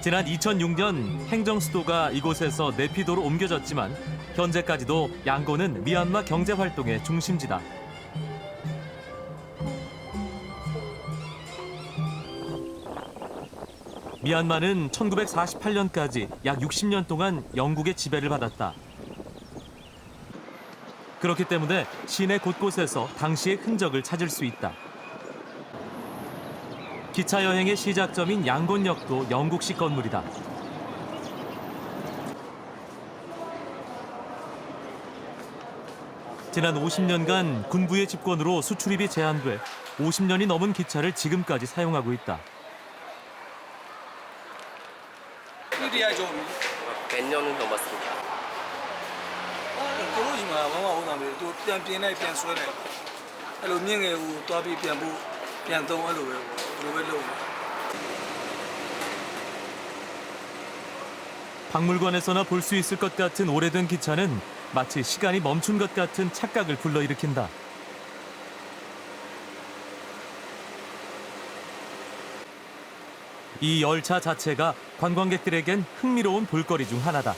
지난 2006년 행정수도가 이곳에서 내피도로 옮겨졌지만 현재까지도 양곤은 미얀마 경제활동의 중심지다. 미얀마는 1948년까지 약 60년 동안 영국의 지배를 받았다. 그렇기 때문에 시내 곳곳에서 당시의 흔적을 찾을 수 있다. 기차 여행의 시작점인 양곤역도 영국식 건물이다. 지난 50년간 군부의 집권으로 수출입이 제한돼 50년이 넘은 기차를 지금까지 사용하고 있다. 100년 넘었습니다. 박물관에서나 볼 수 있을 것 같은 오래된 기차는 마치 시간이 멈춘 것 같은 착각을 불러일으킨다. 이 열차 자체가 관광객들에겐 흥미로운 볼거리 중 하나다.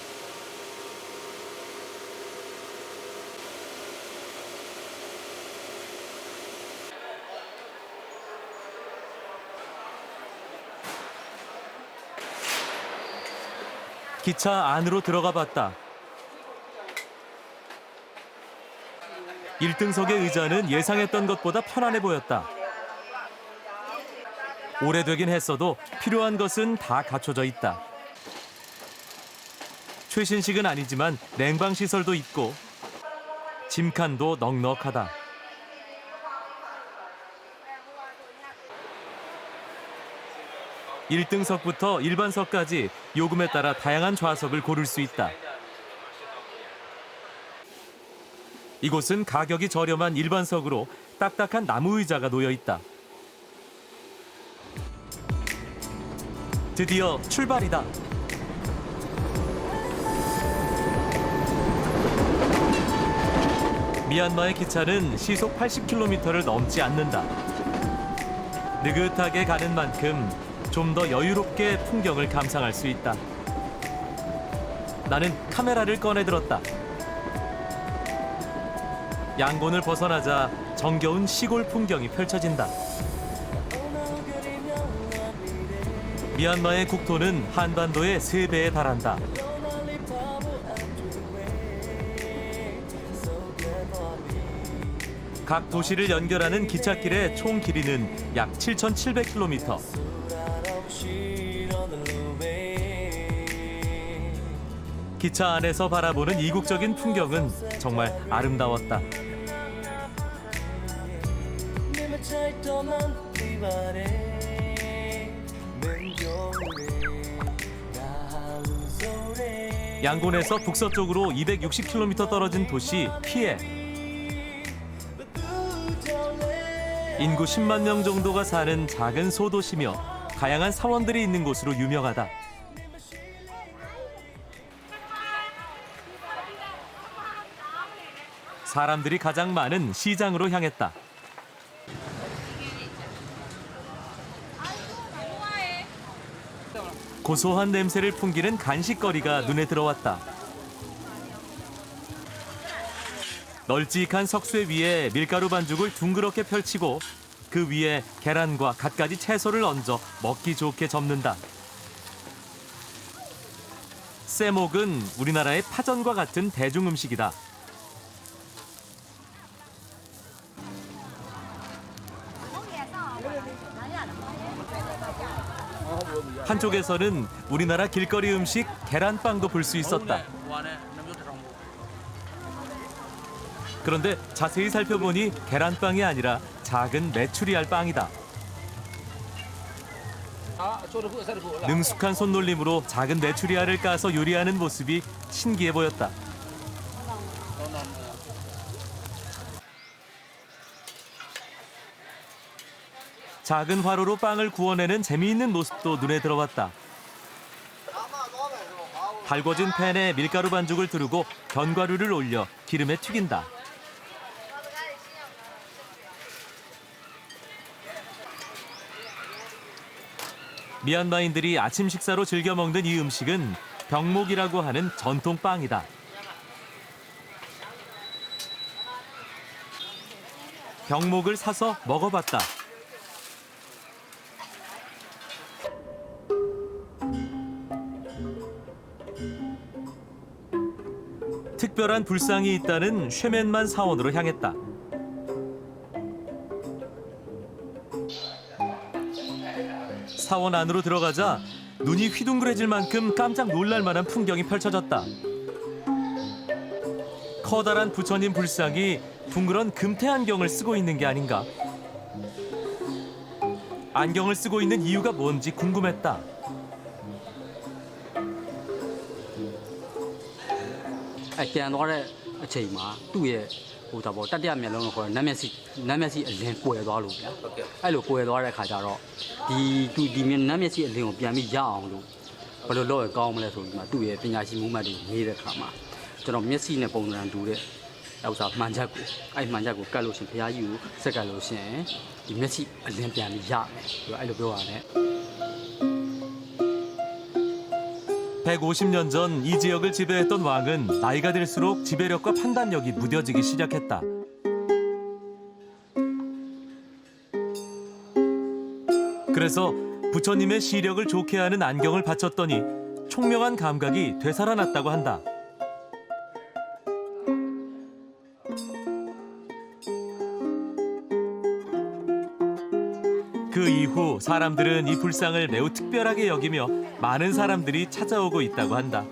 기차 안으로 들어가 봤다. 1등석의 의자는 예상했던 것보다 편안해 보였다. 오래되긴 했어도 필요한 것은 다 갖춰져 있다. 최신식은 아니지만 냉방 시설도 있고 짐칸도 넉넉하다. (1등석부터) 일반석까지 요금에 따라 다양한 좌석을 고를 수 있다. 이곳은 가격이 저렴한 일반석으로 딱딱한 나무 의자가 놓여 있다. 드디어 출발이다. 미얀마의 기차는 시속 80km를 넘지 않는다. 느긋하게 가는 만큼 좀 더 여유롭게 풍경을 감상할 수 있다. 나는 카메라를 꺼내 들었다. 양곤을 벗어나자 정겨운 시골 풍경이 펼쳐진다. 미얀마의 국토는 한반도의 3배에 달한다. 각 도시를 연결하는 기찻길의 총 길이는 약 7,700km. 기차 안에서 바라보는 이국적인 풍경은 정말 아름다웠다. 양곤에서 북서쪽으로 260km 떨어진 도시 피에. 인구 10만 명 정도가 사는 작은 소도시며 다양한 사원들이 있는 곳으로 유명하다. 사람들이 가장 많은 시장으로 향했다. 고소한 냄새를 풍기는 간식거리가 눈에 들어왔다. 널찍한 석쇠 위에 밀가루 반죽을 둥그렇게 펼치고 그 위에 계란과 갖가지 채소를 얹어 먹기 좋게 접는다. 쎄목은 우리나라의 파전과 같은 대중음식이다. 한쪽에서는 우리나라 길거리 음식 계란빵도 볼 수 있었다. 그런데 자세히 살펴보니 계란빵이 아니라 작은 메추리알 빵이다. 능숙한 손놀림으로 작은 메추리알을 까서 요리하는 모습이 신기해 보였다. 작은 화로로 빵을 구워내는 재미있는 모습도 눈에 들어왔다. 달궈진 팬에 밀가루 반죽을 두르고 견과류를 올려 기름에 튀긴다. 미얀마인들이 아침 식사로 즐겨 먹는 이 음식은 병목이라고 하는 전통 빵이다. 병목을 사서 먹어봤다. 특별한 불상이 있다는 쉐맨만 사원으로 향했다. 사원 안으로 들어가자 눈이 휘둥그레질 만큼 깜짝 놀랄 만한 풍경이 펼쳐졌다. 커다란 부처님 불상이 둥그런 금태 안경을 쓰고 있는 게 아닌가. 안경을 쓰고 있는 이유가 뭔지 궁금했다.ပြန်သွားတဲ့အချိန်မှာသူ့ရဲ့ဟိုဒါပေါ့တတိယမျက်လုံးကိုခေါ်တဲ့နတ်မျက်စိအလင်းကွယ်သွားလို့ဗျာ ဟုတ်ကဲ့ အဲ့လိုကွယ်သွားတဲ့ခါကျတော့ဒီနတ်မျက်စိအလင်းကိုပြန်ပြီးရအောင်လို့ဘယ်လိုလုပ်ရကောင်းမလဲဆိုပြီးမှသူ့ရဲ့ပညာရှိမှုမှတ်တွေရေးတဲ့ခါမှာကျွန်တော်မျက်စိနဲ့ပုံစံတူတဲ့ဥစ္စာမှန်ချက်ကိုအဲ့မှန်ချက်ကိုကတ်လို့ရှင်ဘုရားကြီးကိုစက်ကတ်လို့ရှင်ဒီမျက်စိအလင်းပြန်ပြီးရမယ်သူကအဲ့လိုပြောရတယ် 150년 전 이 지역을 지배했던 왕은 나이가 들수록 지배력과 판단력이 무뎌지기 시작했다. 그래서 부처님의 시력을 좋게 하는 안경을 바쳤더니 총명한 감각이 되살아났다고 한다. 그 이후 사람들은 이 불상을 매우 특별하게 여기며 많은 사람들이 찾아오고 있다고 한다.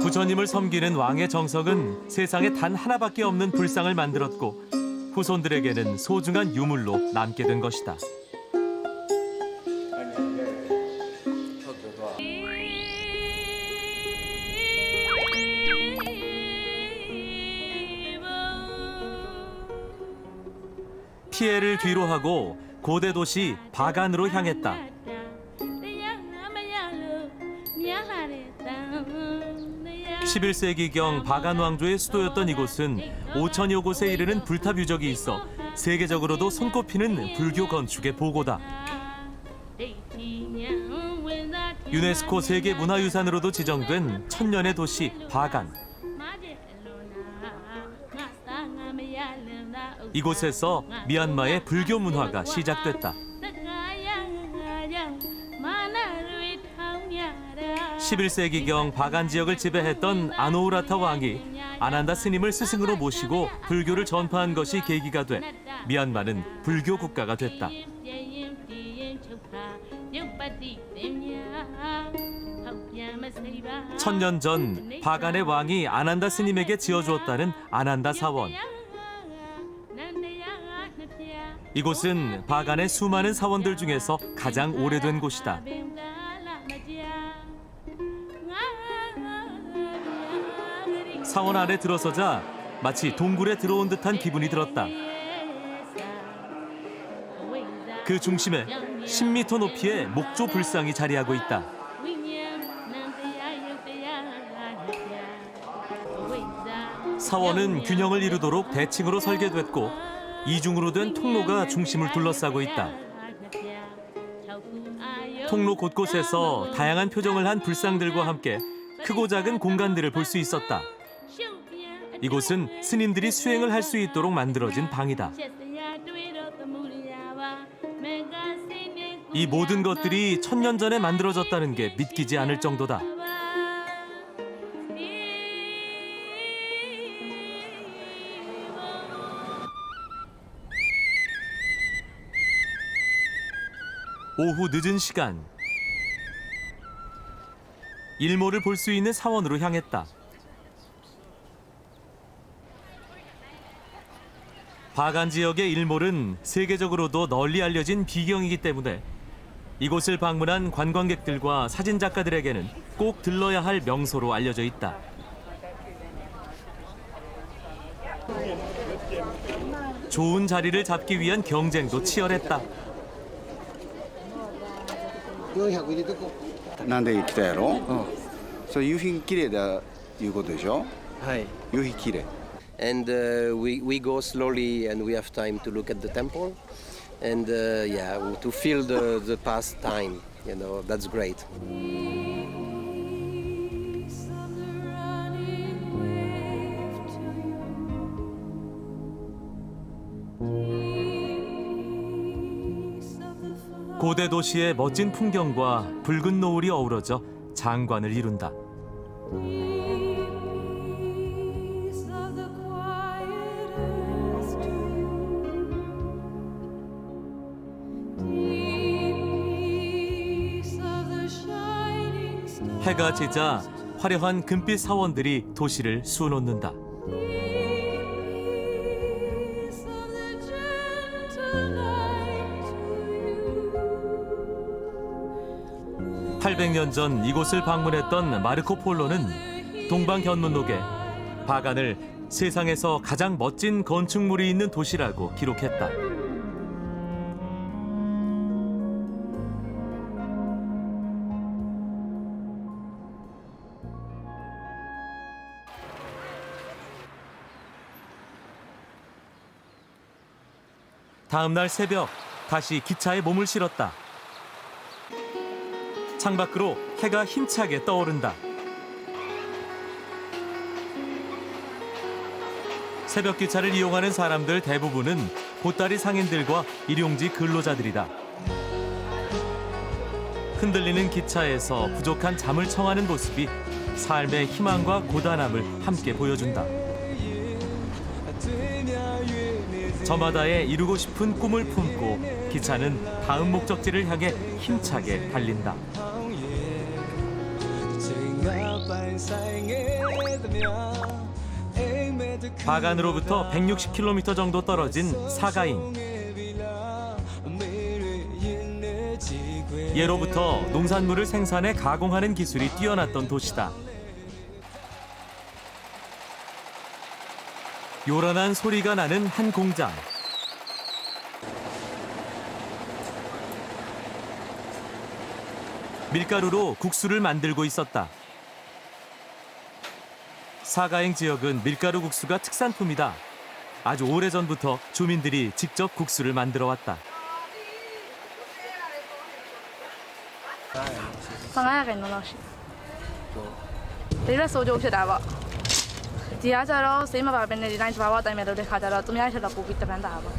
부처님을 섬기는 왕의 정석은 세상에 단 하나밖에 없는 불상을 만들었고 후손들에게는 소중한 유물로 남게 된 것이다. 피해를 뒤로하고 고대 도시 바간으로 향했다. 11세기경 바간 왕조의 수도였던 이곳은 5천여 곳에 이르는 불탑 유적이 있어 세계적으로도 손꼽히는 불교 건축의 보고다. 유네스코 세계문화유산으로도 지정된 천년의 도시 바간. 이곳에서 미얀마의 불교 문화가 시작됐다. 11세기경 바간 지역을 지배했던 아노우라타 왕이 아난다 스님을 스승으로 모시고 불교를 전파한 것이 계기가 돼 미얀마는 불교 국가가 됐다. 천년 전 바간의 왕이 아난다 스님에게 지어주었다는 아난다 사원. 이곳은 바간의 수많은 사원들 중에서 가장 오래된 곳이다. 사원 안에 들어서자 마치 동굴에 들어온 듯한 기분이 들었다. 그 중심에 10m 높이의 목조 불상이 자리하고 있다. 사원은 균형을 이루도록 대칭으로 설계됐고 이중으로 된 통로가 중심을 둘러싸고 있다. 통로 곳곳에서 다양한 표정을 한 불상들과 함께 크고 작은 공간들을 볼 수 있었다. 이곳은 스님들이 수행을 할 수 있도록 만들어진 방이다. 이 모든 것들이 천년 전에 만들어졌다는 게 믿기지 않을 정도다. 오후 늦은 시간, 일몰을 볼 수 있는 사원으로 향했다. 바간 지역의 일몰은 세계적으로도 널리 알려진 비경이기 때문에 이곳을 방문한 관광객들과 사진작가들에게는 꼭 들러야 할 명소로 알려져 있다. 좋은 자리를 잡기 위한 경쟁도 치열했다. 400入れとこなんで来たやろ、それ夕日綺麗だいうことでしょはい夕日綺麗 and we go slowly and we have time to look at the temple and yeah, to feel the past time. You know, that's great. 고대 도시의 멋진 풍경과 붉은 노을이 어우러져 장관을 이룬다. 해가 지자 화려한 금빛 사원들이 도시를 수놓는다. (800년) 전 이곳을 방문했던 마르코 폴로는 동방견문록에 바간을 세상에서 가장 멋진 건축물이 있는 도시라고 기록했다. 다음 날 새벽 다시 기차에 몸을 실었다. 창밖으로 해가 힘차게 떠오른다. 새벽 기차를 이용하는 사람들 대부분은 보따리 상인들과 일용직 근로자들이다. 흔들리는 기차에서 부족한 잠을 청하는 모습이 삶의 희망과 고단함을 함께 보여준다. 저마다의 이루고 싶은 꿈을 품고 기차는 다음 목적지를 향해 힘차게 달린다. 바간으로부터 160km 정도 떨어진 사가잉. 예로부터 농산물을 생산해 가공하는 기술이 뛰어났던 도시다. 요란한 소리가 나는 한 공장. 밀가루로 국수를 만들고 있었다. 사가잉 지역은 밀가루 국수가 특산품이다. 아주 오래전부터 주민들이 직접 국수를 만들어 왔다. 15% လောက်ရှိတယ်။ဒီရက်ဆိုးကျိုးဖြစ်တာပေါ့။ဒီကကျတော့စိတ်မပါဘဲနဲ့ဒီတိုင်းသဘာဝအတိုင်းပဲလုပ်တဲ့ခါကျတော့သူများထက်တော့ပိုပြီးတပန်းတာပေါ့။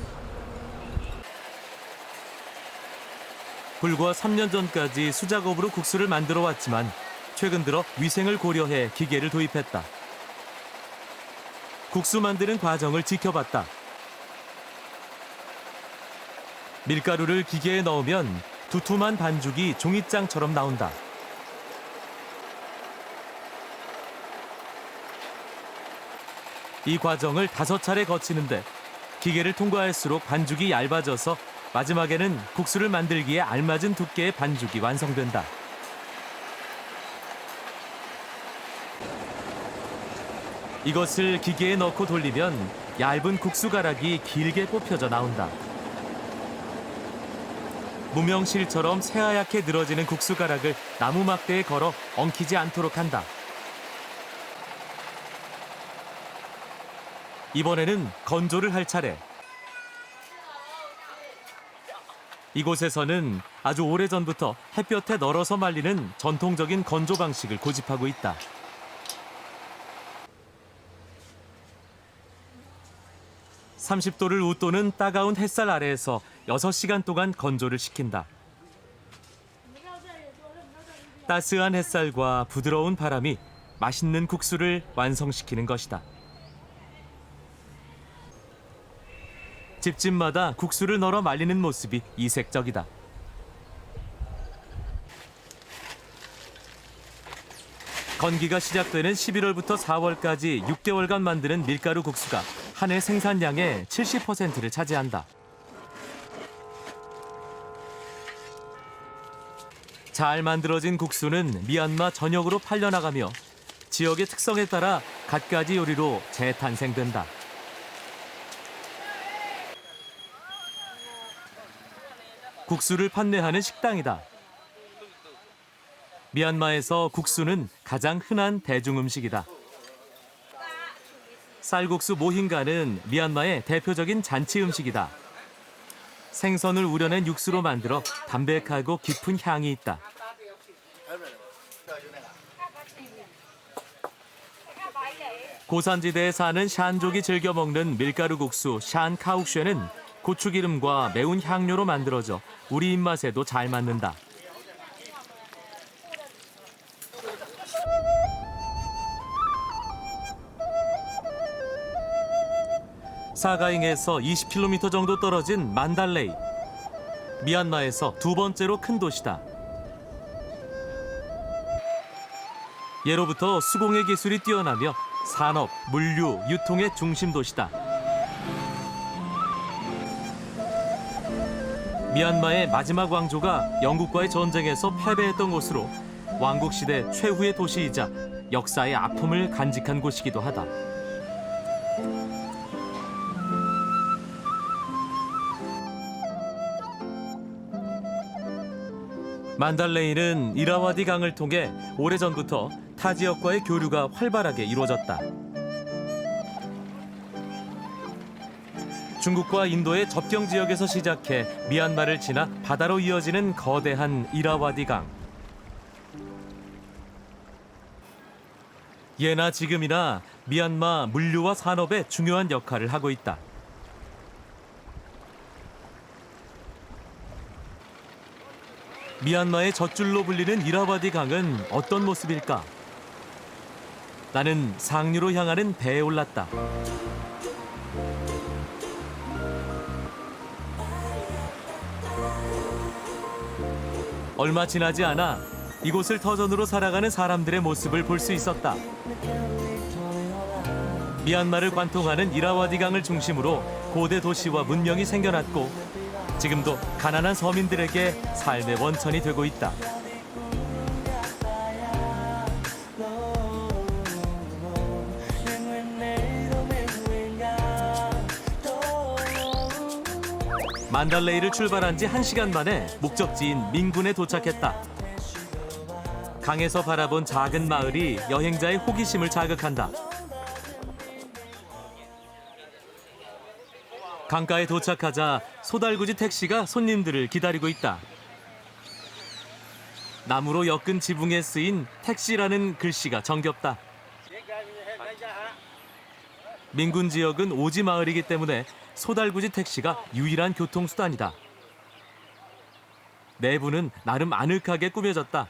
불과 3년 전까지 수작업으로 국수를 만들어 왔지만 최근 들어 위생을 고려해 기계를 도입했다. 국수 만드는 과정을 지켜봤다. 밀가루를 기계에 넣으면 두툼한 반죽이 종이장처럼 나온다. 이 과정을 5차례 거치는데 기계를 통과할수록 반죽이 얇아져서 마지막에는 국수를 만들기에 알맞은 두께의 반죽이 완성된다. 이것을 기계에 넣고 돌리면 얇은 국수 가락이 길게 뽑혀져 나온다. 무명실처럼 새하얗게 늘어지는 국수 가락을 나무 막대에 걸어 엉키지 않도록 한다. 이번에는 건조를 할 차례. 이곳에서는 아주 오래전부터 햇볕에 널어서 말리는 전통적인 건조 방식을 고집하고 있다. (30도를) 웃도는 따가운 햇살 아래에서 6시간 동안 건조를 시킨다. 따스한 햇살과 부드러운 바람이 맛있는 국수를 완성시키는 것이다. 집집마다 국수를 널어 말리는 모습이 이색적이다. 건기가 시작되는 11월부터 4월까지 6개월간 만드는 밀가루 국수가 한 해 생산량의 70%를 차지한다. 잘 만들어진 국수는 미얀마 전역으로 팔려나가며 지역의 특성에 따라 갖가지 요리로 재탄생된다. 국수를 판매하는 식당이다. 미얀마에서 국수는 가장 흔한 대중음식이다. 쌀국수 모힌가는 미얀마의 대표적인 잔치 음식이다. 생선을 우려낸 육수로 만들어 담백하고 깊은 향이 있다. 고산지대에 사는 샨족이 즐겨 먹는 밀가루 국수 샨 카욱쉐는 고추기름과 매운 향료로 만들어져 우리 입맛에도 잘 맞는다. 사가잉에서 20km 정도 떨어진 만달레이. 미얀마에서 두 번째로 큰 도시다. 예로부터 수공예 기술이 뛰어나며 산업, 물류, 유통의 중심 도시다. 미얀마의 마지막 왕조가 영국과의 전쟁에서 패배했던 곳으로 왕국 시대 최후의 도시이자 역사의 아픔을 간직한 곳이기도 하다. 만달레이는 이라와디 강을 통해 오래전부터 타 지역과의 교류가 활발하게 이루어졌다. 중국과 인도의 접경 지역에서 시작해 미얀마를 지나 바다로 이어지는 거대한 이라와디 강. 예나 지금이나 미얀마 물류와 산업에 중요한 역할을 하고 있다. 미얀마의 젖줄로 불리는 이라와디 강은 어떤 모습일까? 나는 상류로 향하는 배에 올랐다. 얼마 지나지 않아 이곳을 터전으로 살아가는 사람들의 모습을 볼 수 있었다. 미얀마를 관통하는 이라와디 강을 중심으로 고대 도시와 문명이 생겨났고 지금도 가난한 서민들에게 삶의 원천이 되고 있다. 만달레이를 출발한 지 1시간 만에 목적지인 민군에 도착했다. 강에서 바라본 작은 마을이 여행자의 호기심을 자극한다. 강가에 도착하자 소달구지 택시가 손님들을 기다리고 있다. 나무로 엮은 지붕에 쓰인 택시라는 글씨가 정겹다. 민군 지역은 오지 마을이기 때문에 소달구지 택시가 유일한 교통수단이다. 내부는 나름 아늑하게 꾸며졌다.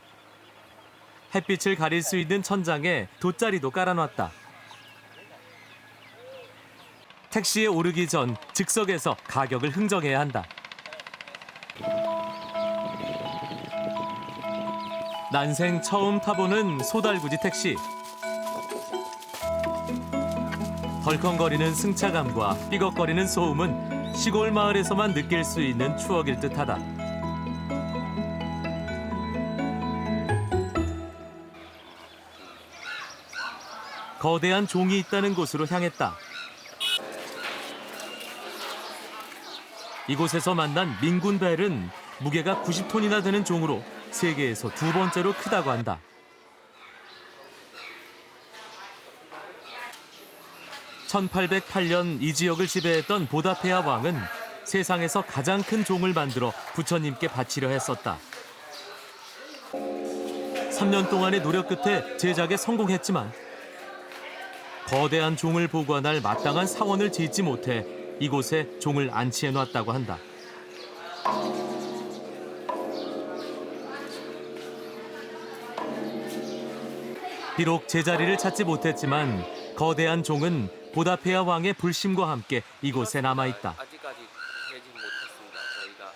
햇빛을 가릴 수 있는 천장에 돗자리도 깔아놨다. 택시에 오르기 전 즉석에서 가격을 흥정해야 한다. 난생 처음 타보는 소달구지 택시. 덜컹거리는 승차감과 삐걱거리는 소음은 시골 마을에서만 느낄 수 있는 추억일 듯하다. 거대한 종이 있다는 곳으로 향했다. 이곳에서 만난 민군벨은 무게가 90톤이나 되는 종으로 세계에서 두 번째로 크다고 한다. (1808년) 이 지역을 지배했던 보다페아 왕은 세상에서 가장 큰 종을 만들어 부처님께 바치려 했었다. 3년 동안의 노력 끝에 제작에 성공했지만 거대한 종을 보관할 마땅한 사원을 짓지 못해 이곳에 종을 안치해 놨다고 한다. 비록 제자리를 찾지 못했지만 거대한 종은 보다페아 왕의 불심과 함께 이곳에 남아있다. 아직까지 되지 못했습니다. 저희가.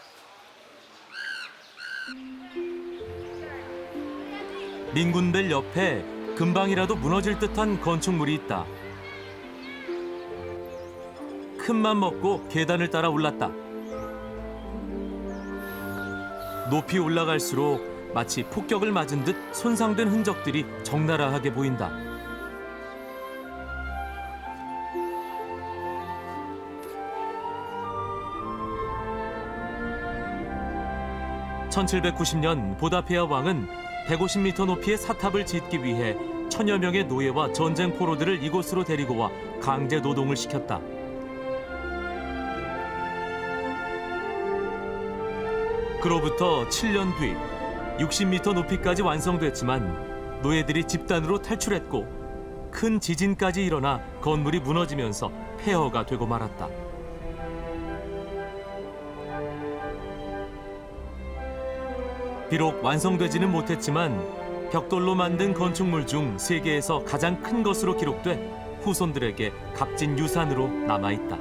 민군벨 옆에 금방이라도 무너질 듯한 건축물이 있다. 큰맘 먹고 계단을 따라 올랐다. 높이 올라갈수록 마치 폭격을 맞은 듯 손상된 흔적들이 적나라하게 보인다. (1790년) 보다페아 왕은 150m 높이의 사탑을 짓기 위해 천여 명의 노예와 전쟁 포로들을 이곳으로 데리고 와 강제 노동을 시켰다. 그로부터 7년 뒤 60m 높이까지 완성됐지만 노예들이 집단으로 탈출했고 큰 지진까지 일어나 건물이 무너지면서 폐허가 되고 말았다. 비록 완성되지는 못했지만 벽돌로 만든 건축물 중 세계에서 가장 큰 것으로 기록돼 후손들에게 값진 유산으로 남아있다.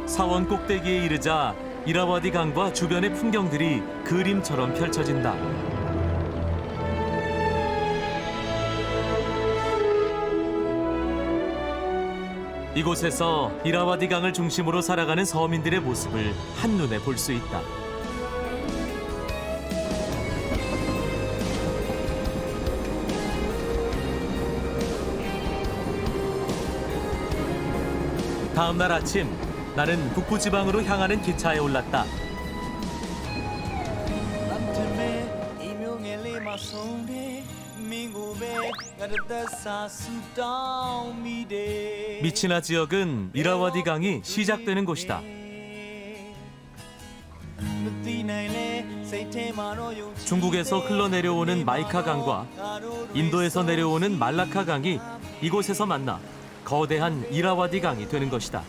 사원 꼭대기에 이르자 이라와디 강과 주변의 풍경들이 그림처럼 펼쳐진다. 이곳에서 이라와디 강을 중심으로 살아가는 서민들의 모습을 한눈에 볼 수 있다. 다음 날 아침, 나는 북부지방으로 향하는 기차에 올랐다. 미치나 지역은 이라와디 강이 시작되는 곳이다. 중국에서 흘러내려오는 마이카 강과 인도에서 내려오는 말라카 강이 이곳에서 만나 거대한 이라와디 강이 되는 것이다.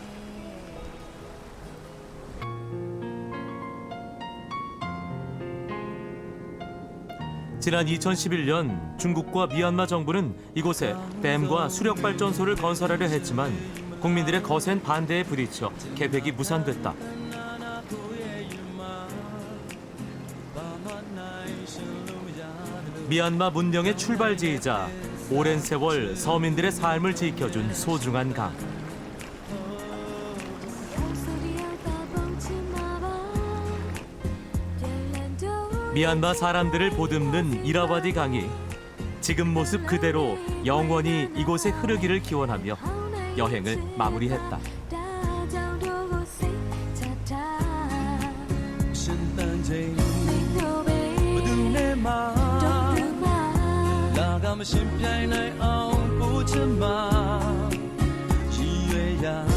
지난 2011년 중국과 미얀마 정부는 이곳에 댐과 수력발전소를 건설하려 했지만 국민들의 거센 반대에 부딪혀 계획이 무산됐다. 미얀마 문명의 출발지이자 오랜 세월 서민들의 삶을 지켜준 소중한 강. 미얀마 사람들을 보듬는 이라와디 강이 지금 모습 그대로 영원히 이곳에 흐르기를 기원하며 여행을 마무리했다. 나